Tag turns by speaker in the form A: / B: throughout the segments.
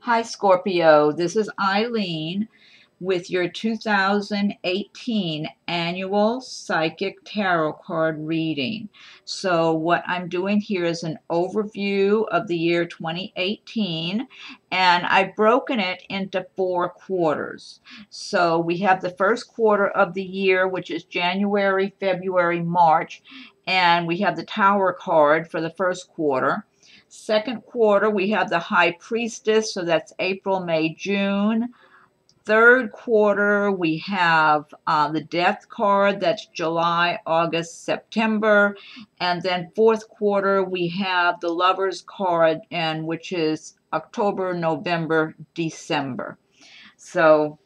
A: Hi, Scorpio. This is Eileen with your 2018 annual psychic tarot card reading. So, what I'm doing here is an overview of the year 2018, and I've broken it into 4 quarters. So, we have the first quarter of the year, which is January, February, March, and we have the Tower card for the first quarter. Second quarter, we have the High Priestess, so that's April, May, June. Third quarter, we have the Death card, that's July, August, September. And then fourth quarter, we have the Lovers card, and which is October, November, December. So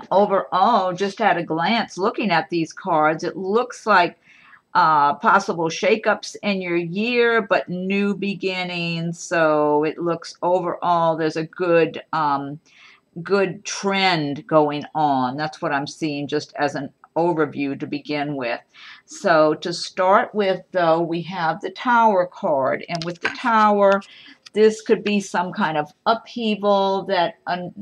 A: overall, just at a glance, looking at these cards, it looks like possible shakeups in your year, but new beginnings. So it looks overall there's a good trend going on. That's what I'm seeing just as an overview to begin with. So to start with, though, we have the Tower card, and with the Tower, this could be some kind of upheaval that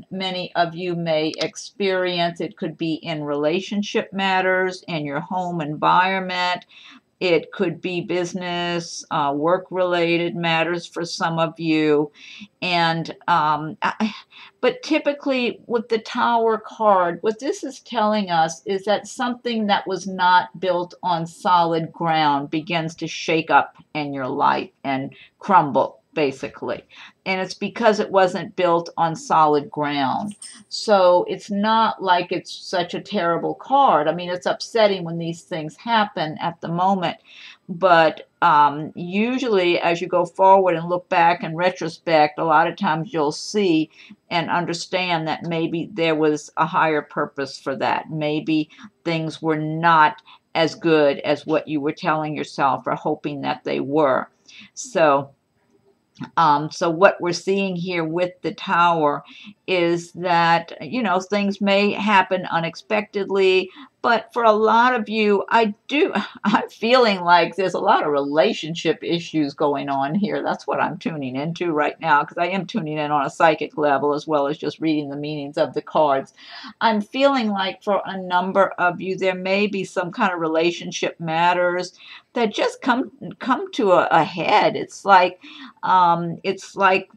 A: many of you may experience. It could be in relationship matters, in your home environment. It could be business, work-related matters for some of you. And but typically with the Tower card, what this is telling us is that something that was not built on solid ground begins to shake up in your life and crumble, basically. And it's because it wasn't built on solid ground. So it's not like it's such a terrible card. I mean, it's upsetting when these things happen at the moment. But usually, as you go forward and look back in retrospect, a lot of times you'll see and understand that maybe there was a higher purpose for that. Maybe things were not as good as what you were telling yourself or hoping that they were. So what we're seeing here with the Tower is that, things may happen unexpectedly, but for a lot of you, I'm feeling like there's a lot of relationship issues going on here. That's what I'm tuning into right now, because I am tuning in on a psychic level as well as just reading the meanings of the cards. I'm feeling like for a number of you, there may be some kind of relationship matters that just come to a head. It's like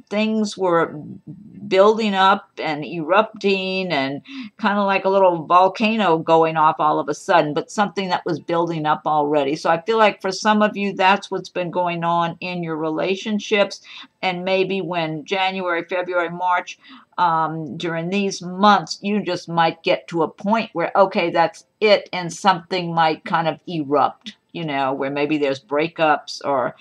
A: things were building up and erupting and kind of like a little volcano going off all of a sudden, but something that was building up already. So I feel like for some of you, that's what's been going on in your relationships. And maybe when January, February, March, during these months, you just might get to a point where, okay, that's it, and something might kind of erupt. Where maybe there's breakups or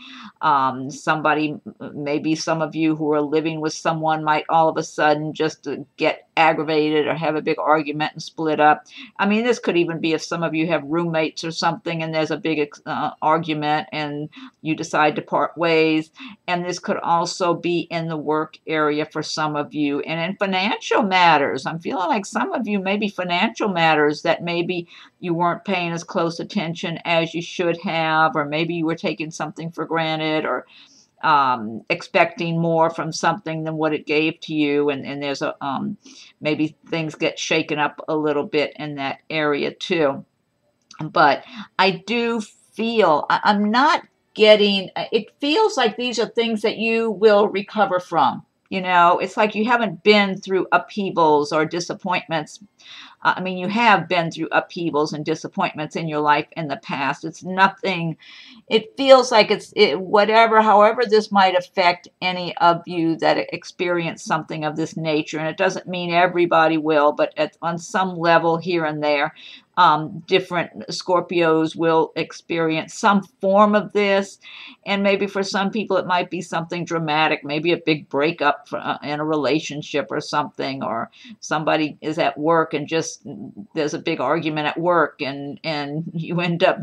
A: maybe some of you who are living with someone might all of a sudden just get aggravated or have a big argument and split up. I mean, this could even be if some of you have roommates or something and there's a big argument and you decide to part ways. And this could also be in the work area for some of you. And in financial matters, I'm feeling like some of you, maybe financial matters that maybe you weren't paying as close attention as you should have, or maybe you were taking something for granted or expecting more from something than what it gave to you. And there's maybe things get shaken up a little bit in that area too. But I do feel, I'm not getting, it feels like these are things that you will recover from. It's like you haven't been through upheavals or disappointments. I mean, you have been through upheavals and disappointments in your life in the past. It's nothing, it feels like however this might affect any of you that experience something of this nature. And it doesn't mean everybody will, but on some level here and there, different Scorpios will experience some form of this. And maybe for some people, it might be something dramatic, maybe a big breakup in a relationship or something, or somebody is at work and just there's a big argument at work and you end up,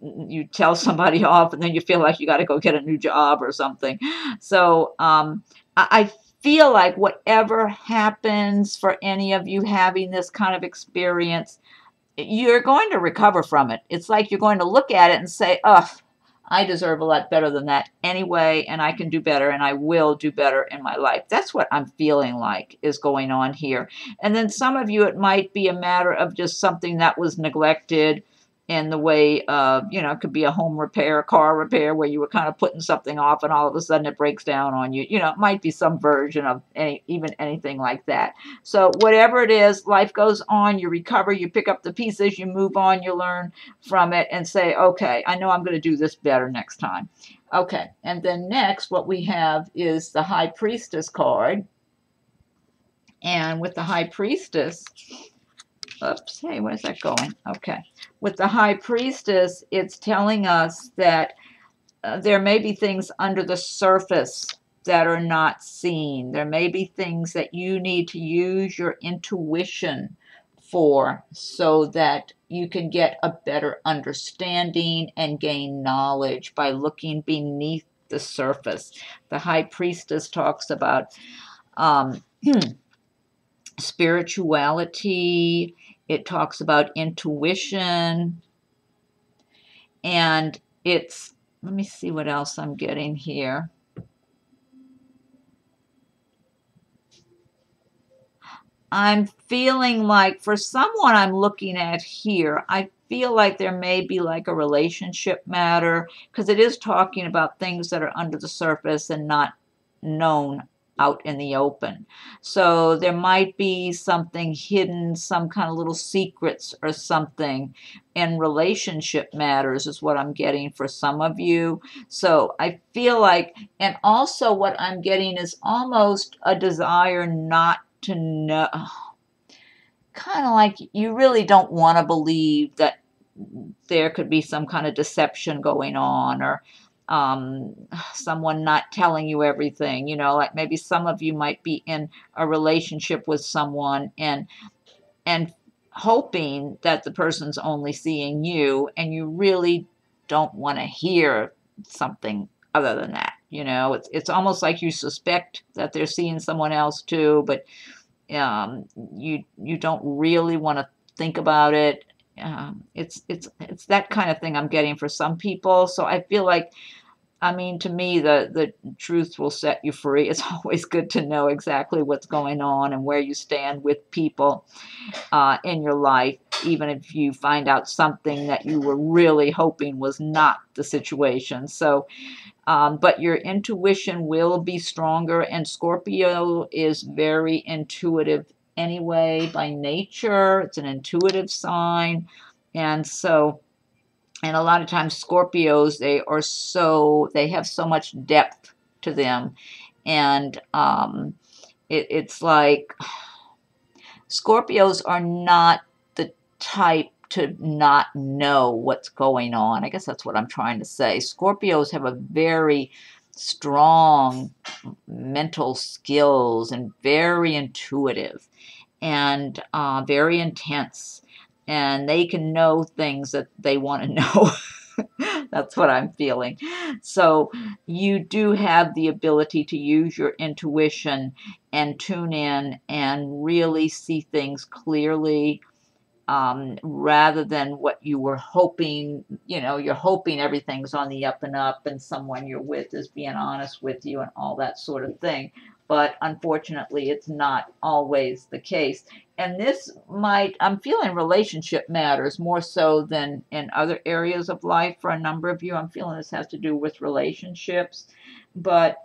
A: you tell somebody off and then you feel like you got to go get a new job or something. So I feel like whatever happens for any of you having this kind of experience, you're going to recover from it. It's like you're going to look at it and say, oh, I deserve a lot better than that anyway, and I can do better, and I will do better in my life. That's what I'm feeling like is going on here. And then some of you, it might be a matter of just something that was neglected in the way of, it could be a home repair, a car repair, where you were kind of putting something off and all of a sudden it breaks down on you. It might be some version of even anything like that. So whatever it is, life goes on, you recover, you pick up the pieces, you move on, you learn from it and say, okay, I know I'm going to do this better next time. Okay, and then next what we have is the High Priestess card. And with the High Priestess, oops, hey, where's that going? Okay. With the High Priestess, it's telling us that there may be things under the surface that are not seen. There may be things that you need to use your intuition for so that you can get a better understanding and gain knowledge by looking beneath the surface. The High Priestess talks about spirituality. It talks about intuition, and it's, let me see what else I'm getting here. I'm feeling like for someone I'm looking at here, I feel like there may be like a relationship matter, because it is talking about things that are under the surface and not known out in the open. So there might be something hidden, some kind of little secrets or something in relationship matters is what I'm getting for some of you. So I feel like, and also what I'm getting is almost a desire not to know, kind of like you really don't want to believe that there could be some kind of deception going on, or someone not telling you everything, like maybe some of you might be in a relationship with someone and hoping that the person's only seeing you, and you really don't want to hear something other than that. It's almost like you suspect that they're seeing someone else too, but you don't really want to think about it. It's that kind of thing I'm getting for some people. So I feel like, to me, the truth will set you free. It's always good to know exactly what's going on and where you stand with people in your life, even if you find out something that you were really hoping was not the situation. So, but your intuition will be stronger, and Scorpio is very intuitive anyway by nature. It's an intuitive sign, and so, and a lot of times Scorpios, they have so much depth to them, and it's like Scorpios are not the type to not know what's going on. I guess that's what I'm trying to say. Scorpios have a very strong mental skills and very intuitive and very intense. And they can know things that they want to know. That's what I'm feeling. So you do have the ability to use your intuition and tune in and really see things clearly, rather than what you were hoping. You're hoping everything's on the up and up and someone you're with is being honest with you and all that sort of thing. But unfortunately, it's not always the case. And this I'm feeling relationship matters more so than in other areas of life for a number of you. I'm feeling this has to do with relationships. But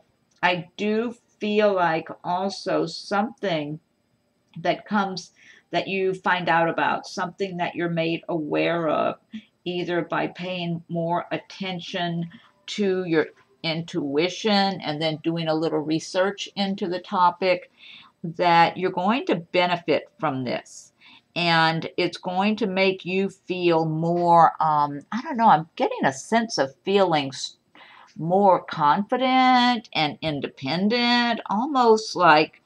A: I do feel like also something that you find out about, something that you're made aware of, either by paying more attention to your intuition and then doing a little research into the topic, that you're going to benefit from this. And it's going to make you feel more, I don't know, I'm getting a sense of feeling more confident and independent, almost like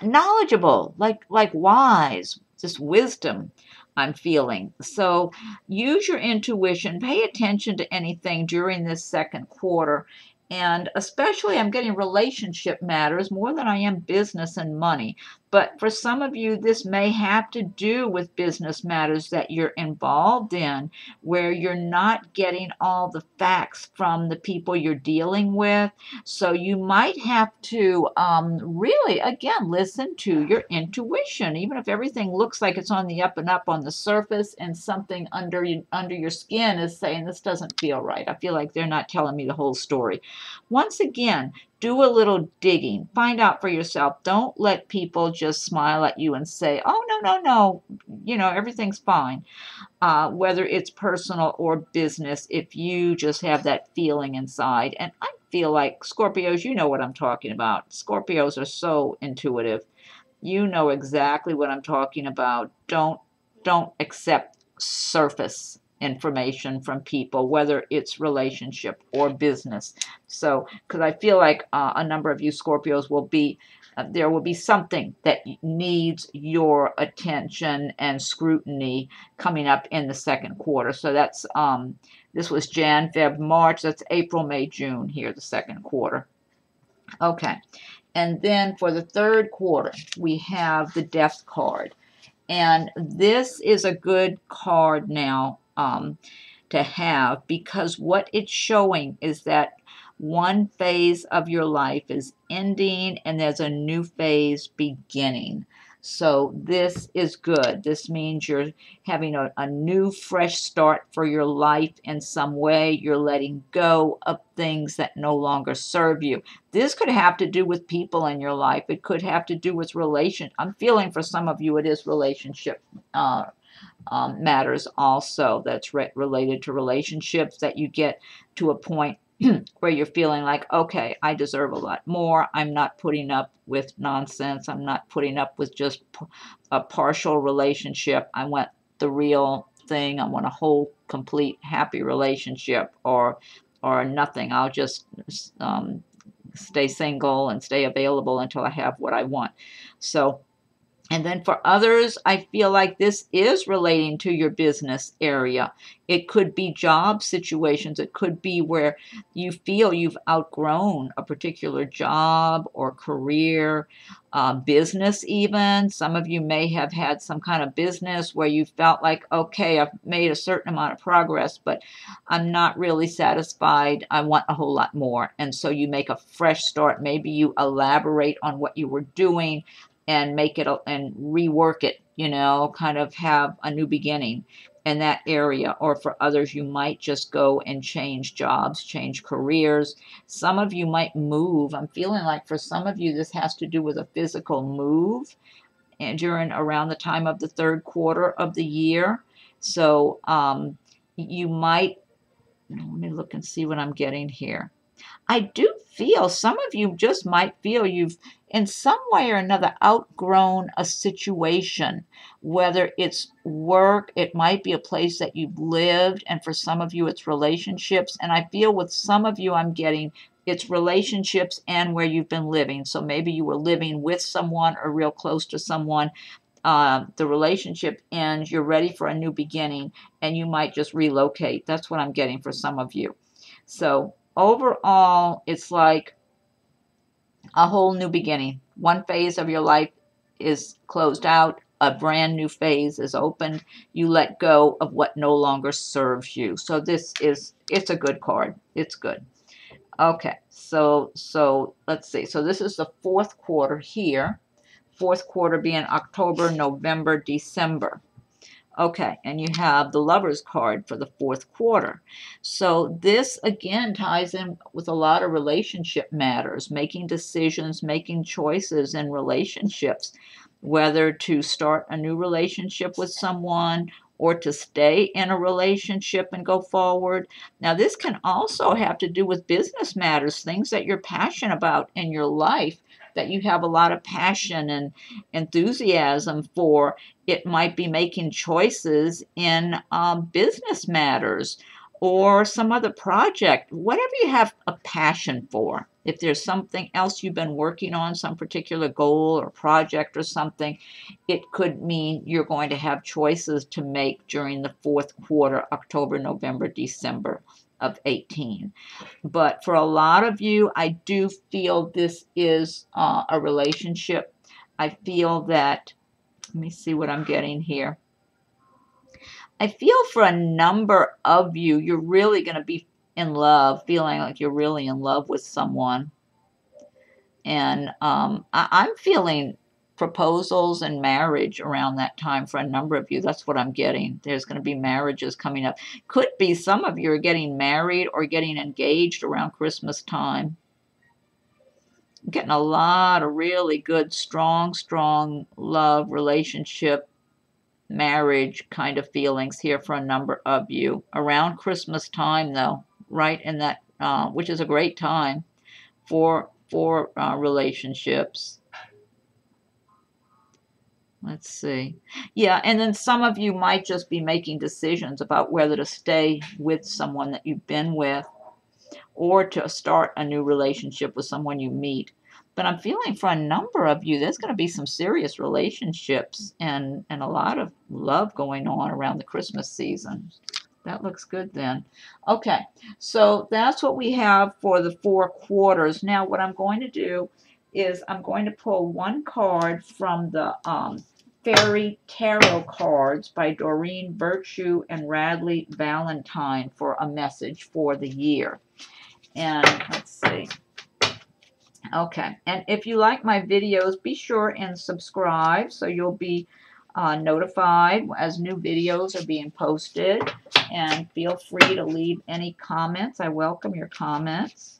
A: knowledgeable, like wise, just wisdom I'm feeling. So use your intuition, pay attention to anything during this second quarter, and especially I'm getting relationship matters more than I am business and money. But for some of you, this may have to do with business matters that you're involved in, where you're not getting all the facts from the people you're dealing with. So you might have to really, again, listen to your intuition, even if everything looks like it's on the up and up on the surface, and something under your skin is saying, this doesn't feel right. I feel like they're not telling me the whole story. Once again, do a little digging. Find out for yourself. Don't let people just smile at you and say, oh, no, no, no, everything's fine. Whether it's personal or business, if you just have that feeling inside. And I feel like Scorpios, you know what I'm talking about. Scorpios are so intuitive. You know exactly what I'm talking about. Don't accept surface information from people, whether it's relationship or business. So, because I feel like a number of you Scorpios will be, there will be something that needs your attention and scrutiny coming up in the second quarter. So that's, this was Jan, Feb, March. That's April, May, June here, the second quarter. Okay. And then for the third quarter, we have the Death card. And this is a good card now to have, because what it's showing is that one phase of your life is ending and there's a new phase beginning. So this is good. This means you're having a new, fresh start for your life in some way. You're letting go of things that no longer serve you. This could have to do with people in your life. It could have to do with relation. I'm feeling for some of you it is relationship matters also. That's related to relationships, that you get to a point where you're feeling like, okay, I deserve a lot more. I'm not putting up with nonsense. I'm not putting up with just a partial relationship. I want the real thing. I want a whole, complete, happy relationship, or nothing. I'll just stay single and stay available until I have what I want. So, and then for others, I feel like this is relating to your business area. It could be job situations. It could be where you feel you've outgrown a particular job or career, business even. Some of you may have had some kind of business where you felt like, okay, I've made a certain amount of progress, but I'm not really satisfied. I want a whole lot more. And so you make a fresh start. Maybe you elaborate on what you were doing and make it and rework it, kind of have a new beginning in that area. Or for others, you might just go and change jobs, change careers. Some of you might move. I'm feeling like for some of you, this has to do with a physical move and during around the time of the third quarter of the year. So you might, let me look and see what I'm getting here. I do feel some of you just might feel you've in some way or another outgrown a situation, whether it's work, it might be a place that you've lived, and for some of you it's relationships. And I feel with some of you I'm getting it's relationships and where you've been living. So maybe you were living with someone or real close to someone. The relationship ends, you're ready for a new beginning, and you might just relocate. That's what I'm getting for some of you. So overall, it's like a whole new beginning. One phase of your life is closed out. A brand new phase is opened. You let go of what no longer serves you. So it's a good card. It's good. Okay, so let's see. So this is the fourth quarter here. Fourth quarter being October, November, December. Okay, and you have the Lover's card for the fourth quarter. So this, again, ties in with a lot of relationship matters, making decisions, making choices in relationships, whether to start a new relationship with someone or to stay in a relationship and go forward. Now, this can also have to do with business matters, things that you're passionate about in your life, that you have a lot of passion and enthusiasm for. It might be making choices in business matters or some other project, whatever you have a passion for. If there's something else you've been working on, some particular goal or project or something, it could mean you're going to have choices to make during the fourth quarter, October, November, December of 18. But for a lot of you, I do feel this is a relationship I feel that, let me see what I'm getting here. I feel for a number of you, you're really going to be in love, feeling like you're really in love with someone. And I'm feeling proposals and marriage around that time for a number of you. That's what I'm getting. There's going to be marriages coming up. Could be some of you are getting married or getting engaged around Christmas time. I'm getting a lot of really good, strong love, relationship, marriage kind of feelings here for a number of you around Christmas time, though, right in that, which is a great time for relationships. Let's see. Yeah, and then some of you might just be making decisions about whether to stay with someone that you've been with or to start a new relationship with someone you meet. But I'm feeling for a number of you, there's going to be some serious relationships and a lot of love going on around the Christmas season. That looks good then. Okay, so that's what we have for the 4 quarters. Now, what I'm going to do is I'm going to pull one card from the Fairy Tarot cards by Doreen Virtue and Radleigh Valentine for a message for the year. And let's see. Okay, and if you like my videos, be sure and subscribe so you'll be notified as new videos are being posted. And feel free to leave any comments. I welcome your comments.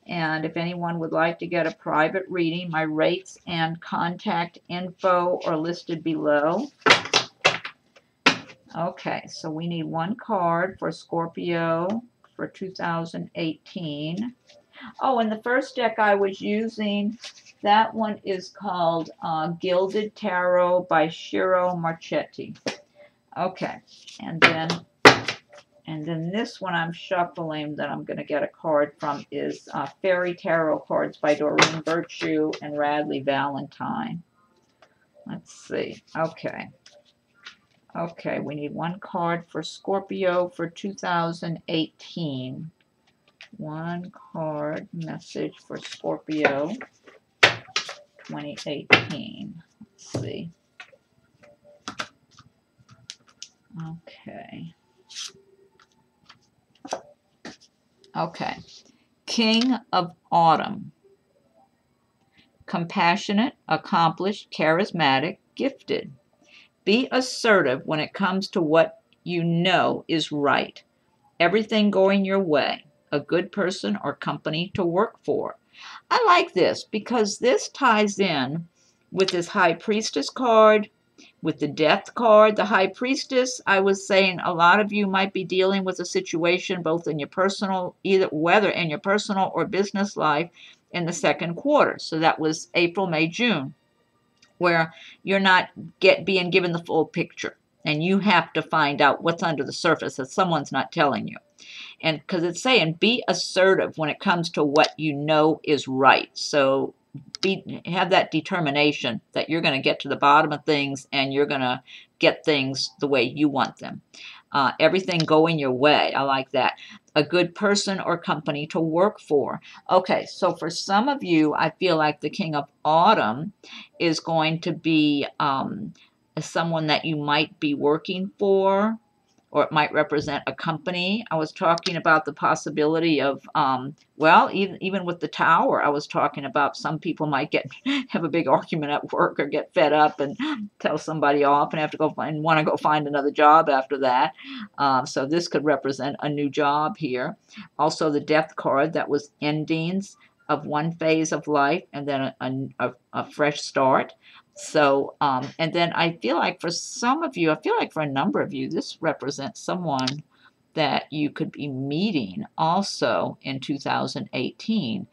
A: And if anyone would like to get a private reading, my rates and contact info are listed below. Okay, so we need one card for Scorpio for 2018. Oh, and the first deck I was using, that one is called Gilded Tarot by Ciro Marchetti. Okay, and then this one I'm shuffling that I'm going to get a card from is Fairy Tarot cards by Doreen Virtue and Radleigh Valentine. Let's see. Okay. Okay, we need one card for Scorpio for 2018. One card message for Scorpio 2018. Let's see. Okay. Okay. King of Autumn. Compassionate, accomplished, charismatic, gifted. Be assertive when it comes to what you know is right. Everything going your way. A good person or company to work for. I like this because this ties in with this High Priestess card, with the Death card. The High Priestess, I was saying a lot of you might be dealing with a situation both in your personal, whether in your personal or business life in the second quarter. So that was April, May, June, where you're not being given the full picture. And you have to find out what's under the surface that someone's not telling you. And because it's saying be assertive when it comes to what you know is right. So have that determination that you're going to get to the bottom of things and you're going to get things the way you want them. Everything going your way. I like that. A good person or company to work for. Okay, so for some of you, I feel like the King of Autumn is going to be someone that you might be working for, or it might represent a company. I was talking about the possibility of, well, even with the Tower, I was talking about some people might have a big argument at work or get fed up and tell somebody off and have to want to go find another job after that. So this could represent a new job here. Also, the Death card, that was endings of one phase of life and then a fresh start. So, and then I feel like for some of you, I feel like for a number of you, this represents someone that you could be meeting also in 2018.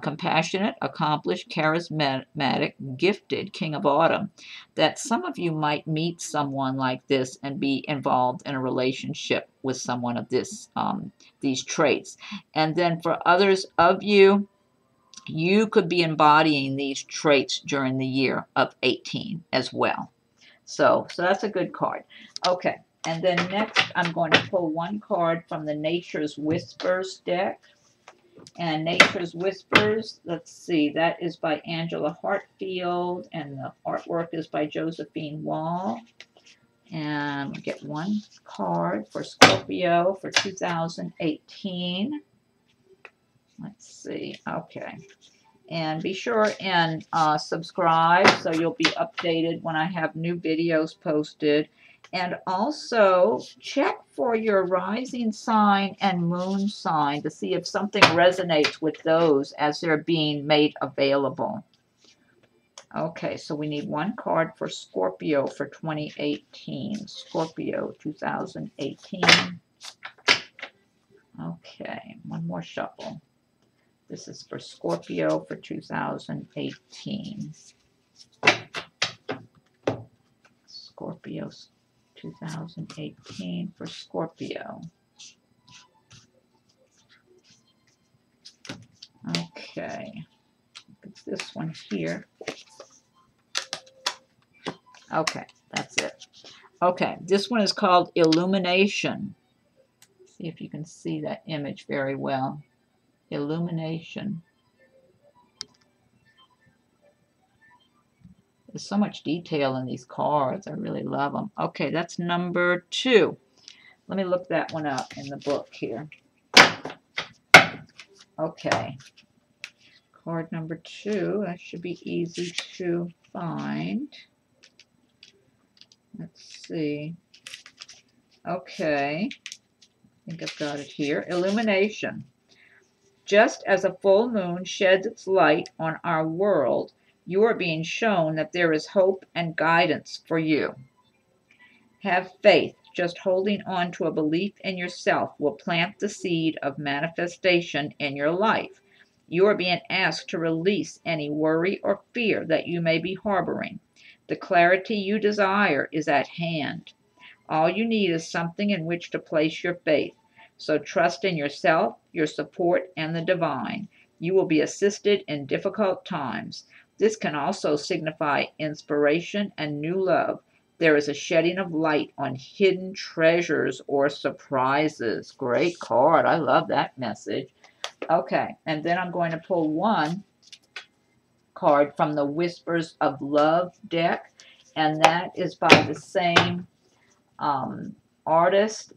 A: Compassionate, accomplished, charismatic, gifted, King of Autumn. That some of you might meet someone like this and be involved in a relationship with someone of these traits. And then for others of you, you could be embodying these traits during the year of 18 as well. So that's a good card. Okay, and then next I'm going to pull one card from the Nature's Whispers deck. And Nature's Whispers, let's see, that is by Angela Hartfield, and the artwork is by Josephine Wall. And get one card for Scorpio for 2018. Let's see, okay. And be sure and subscribe so you'll be updated when I have new videos posted. And also check for your rising sign and moon sign to see if something resonates with those as they're being made available. Okay, so we need one card for Scorpio for 2018. Scorpio 2018. Okay, one more shuffle. This is for Scorpio for 2018. Scorpio 2018 for Scorpio. Okay, it's this one here. Okay, that's it. Okay, this one is called Illumination. See if you can see that image very well. Illumination. There's so much detail in these cards. I really love them. Okay, that's number 2. Let me look that one up in the book here. Okay. Card number 2. That should be easy to find. Let's see. Okay. I think I've got it here. Illumination. Just as a full moon sheds its light on our world, you are being shown that there is hope and guidance for you. Have faith. Just holding on to a belief in yourself will plant the seed of manifestation in your life. You are being asked to release any worry or fear that you may be harboring. The clarity you desire is at hand. All you need is something in which to place your faith. So trust in yourself, your support, and the divine. You will be assisted in difficult times. This can also signify inspiration and new love. There is a shedding of light on hidden treasures or surprises. Great card. I love that message. Okay, and then I'm going to pull one card from the Whispers of Love deck, and that is by the same artist,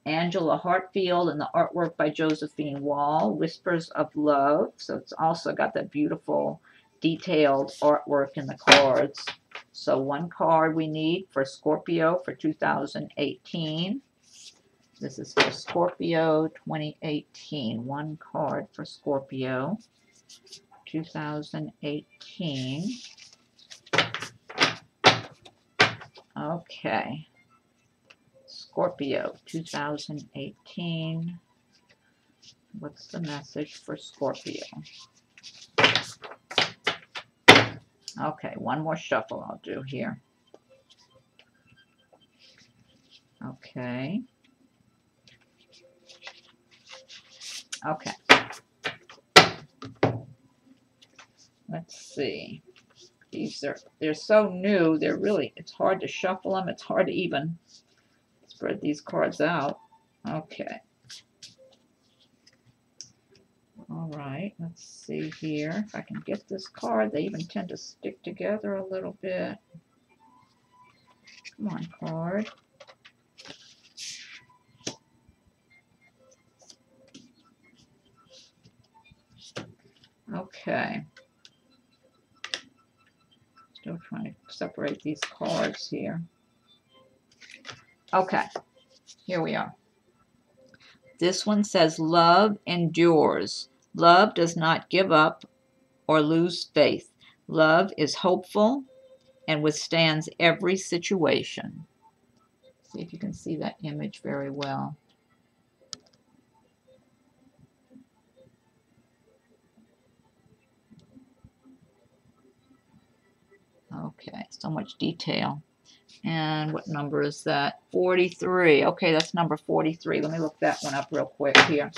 A: Angela Hartfield, and the artwork by Josephine Wall, Whispers of Love. So it's also got that beautiful detailed artwork in the cards. So one card we need for Scorpio for 2018. This is for Scorpio 2018. One card for Scorpio 2018. Okay. Scorpio 2018. What's the message for Scorpio? Okay, one more shuffle I'll do here. Okay. Okay. Let's see. They're so new, it's hard to shuffle them. It's hard to even spread these cards out. Okay. All right, let's see here. If I can get this card, they even tend to stick together a little bit. Come on, card. Okay. Still trying to separate these cards here. Okay, here we are. This one says, love endures. Love does not give up or lose faith. Love is hopeful and withstands every situation. See if you can see that image very well. Okay, so much detail. And what number is that? 43. Okay, that's number 43. Let me look that one up real quick here.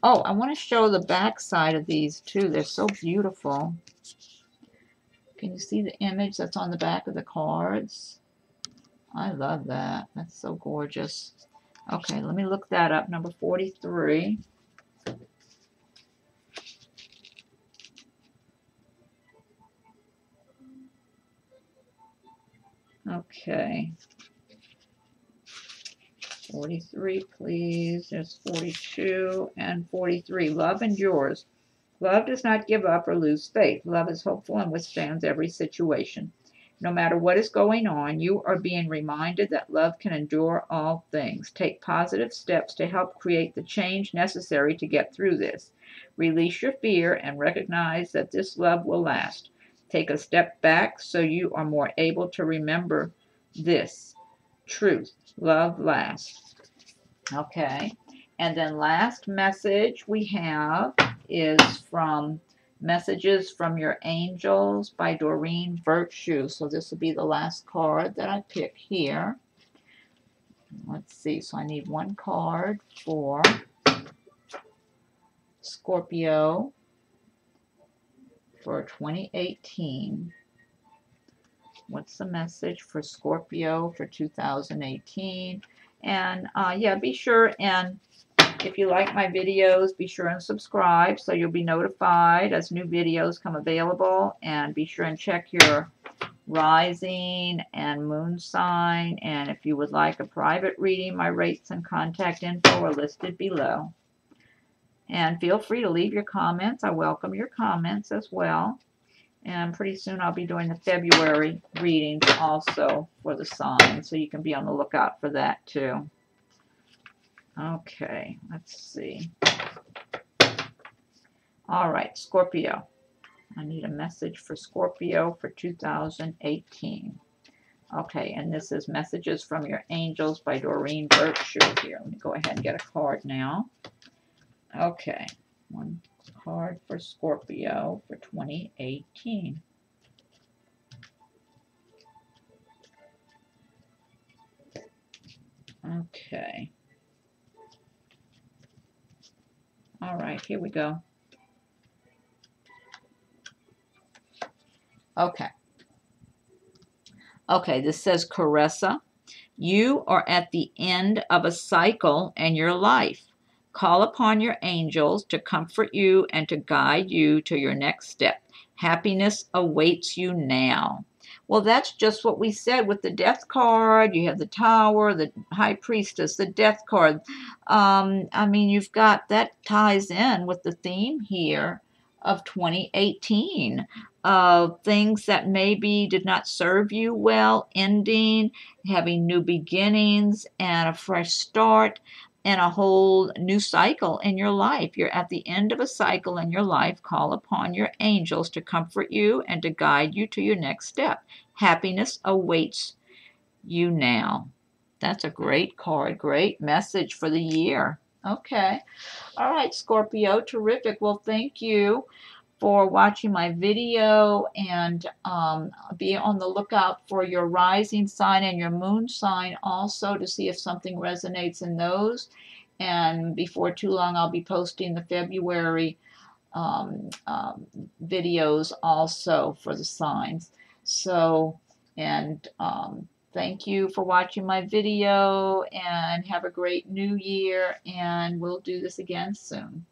A: Oh, I want to show the back side of these too. They're so beautiful. Can you see the image that's on the back of the cards? I love that. That's so gorgeous. Okay, let me look that up. Number 43. Okay. 43, please. There's 42 and 43. Love endures. Love does not give up or lose faith. Love is hopeful and withstands every situation. No matter what is going on, you are being reminded that love can endure all things. Take positive steps to help create the change necessary to get through this. Release your fear and recognize that this love will last. Take a step back so you are more able to remember this truth. Love lasts. Okay. And then last message we have is from Messages from Your Angels by Doreen Virtue. So this will be the last card that I pick here. Let's see. So I need one card for Scorpio for 2018. What's the message for Scorpio for 2018? And yeah, be sure and if you like my videos, be sure and subscribe so you'll be notified as new videos come available. And be sure and check your rising and moon sign. And if you would like a private reading, my rates and contact info are listed below. And feel free to leave your comments. I welcome your comments as well. And pretty soon I'll be doing the February readings also for the signs, so you can be on the lookout for that too. Okay, let's see. All right, Scorpio. I need a message for Scorpio for 2018. Okay, and this is Messages from Your Angels by Doreen Virtue here. Let me go ahead and get a card now. Okay, one card for Scorpio for 2018. Okay. All right, here we go. Okay. Okay, this says, Caressa, you are at the end of a cycle in your life. Call upon your angels to comfort you and to guide you to your next step. Happiness awaits you now. Well, that's just what we said with the death card. You have the Tower, the High Priestess, the death card. I mean, you've got, that ties in with the theme here of 2018. Things that maybe did not serve you well, ending, having new beginnings and a fresh start and a whole new cycle in your life. You're at the end of a cycle in your life. Call upon your angels to comfort you and to guide you to your next step. Happiness awaits you now. That's a great card, great message for the year. Okay. All right, Scorpio, terrific. Well, thank you for watching my video, and be on the lookout for your rising sign and your moon sign also to see if something resonates in those. And before too long, I'll be posting the February videos also for the signs. So, and thank you for watching my video, and have a great new year, and we'll do this again soon.